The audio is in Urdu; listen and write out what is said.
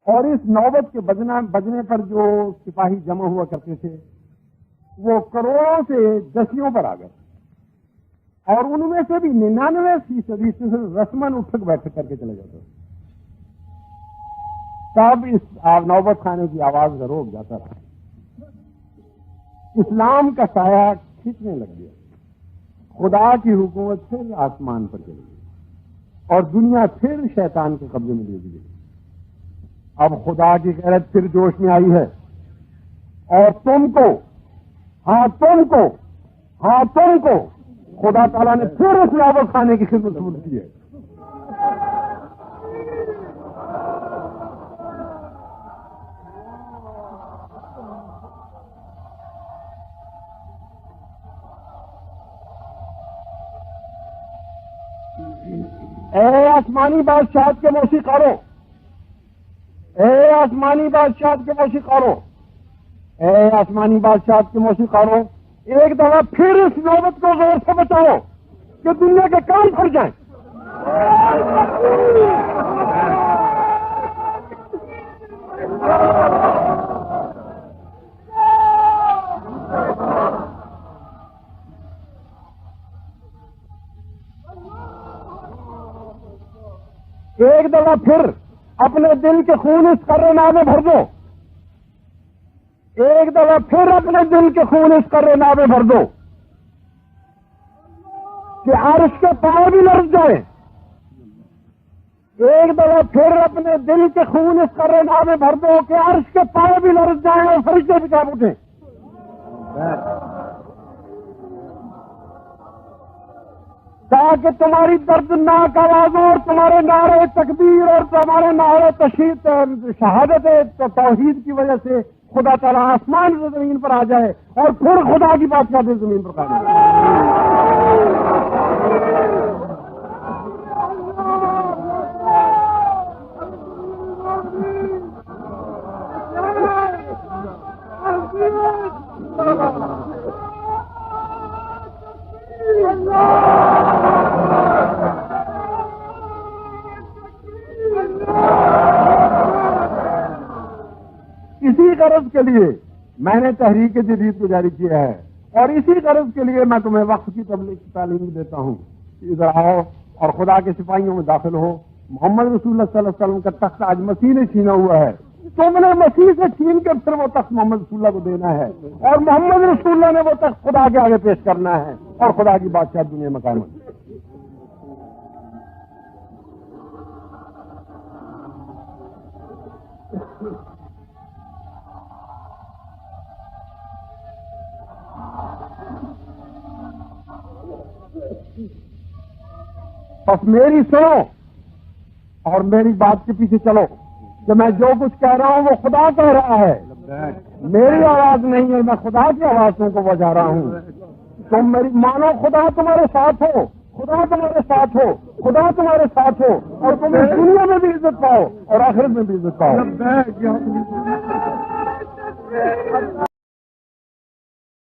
اور اس نوبت کے بجنے پر جو سپاہی جمع ہوا کرتے تھے وہ کروڑوں سے دسیوں پر آ گئے، اور ان میں سے بھی 99% رسمن اٹھک بیٹھک کر کے چلے جاتے تھے۔ تب اس نوبت خانے کی آواز کا روک جاتا رہا، اسلام کا سایہ کھینچنے لگ گیا، خدا کی حکومت پھر آسمان پر چلی گئی اور دنیا پھر شیطان کے قبضے میں دے دی گئی۔ اب خدا کی غیرت پھر جوش میں آئی ہے، اور تم کو خدا تعالیٰ نے پھر اس نوبت خانے کی خدمت شروع کی ہے۔ اے آسمانی بادشاہت کے موسیقاروں، اے آسمانی بادشاہت کے موسیقاروں، اے آسمانی بادشاہت کے موسیقاروں، ایک دفعہ پھر اس نوبت کو زور سے بچاؤ کہ دنیا کے کام پھٹ جائیں۔ ایک دفعہ پھر اپنے دل کے خون اس کرے نامے بھر دو، ایک دفعہ پھر اپنے دل کے خون اس کرے نامے بھر دو کہ عرش کے پاؤں بھی لرز جائیں۔ ایک دفعہ پھر اپنے دل کے خون اس کرے نامے بھر دو کہ عرش کے پاؤں بھی لرز جائیں اور فرشتے بھی کانپ اٹھیں۔ تاکہ تمہاری دردناک آوازوں اور تمہارے نعرے تکبیر اور تمہارے نعرے تشہید شہادت توحید کی وجہ سے خدا تعالیٰ آسمان سے زمین پر آ جائے اور پھر خدا کی بادشاہت زمین پر قائم ہو جائے۔ اسی غرض کے لیے میں نے تحریک جدید کو جاری کیا ہے، اور اسی غرض کے لیے میں تمہیں وقت کی تبلیغ کی تعلیم دیتا ہوں کہ ادھر آؤ اور خدا کے سپاہیوں میں داخل ہو۔ محمد رسول اللہ صلی اللہ علیہ وسلم کا تخت آج مسیح نے چھینا ہوا ہے، تم نے مسیح سے چھین کے پھر وہ تخت محمد رسول اللہ کو دینا ہے، اور محمد رسول اللہ نے وہ تخت خدا کے آگے پیش کرنا ہے، اور خدا کی بادشاہت دنیا میں قائم ہوگی۔ بس میری سنو اور میری بات کے پیچھے چلو کہ میں جو کچھ کہہ رہا ہوں وہ خدا کہہ رہا ہے، میری آواز نہیں ہے، میں خدا کی آوازوں کو بجا رہا ہوں۔ تم میری مانو، خدا تمہارے ساتھ ہو، خدا تمہارے ساتھ ہو، خدا تمہارے ساتھ ہو، اور تم اس دنیا میں بھی عزت پاؤ اور آخرت میں بھی عزت پاؤ۔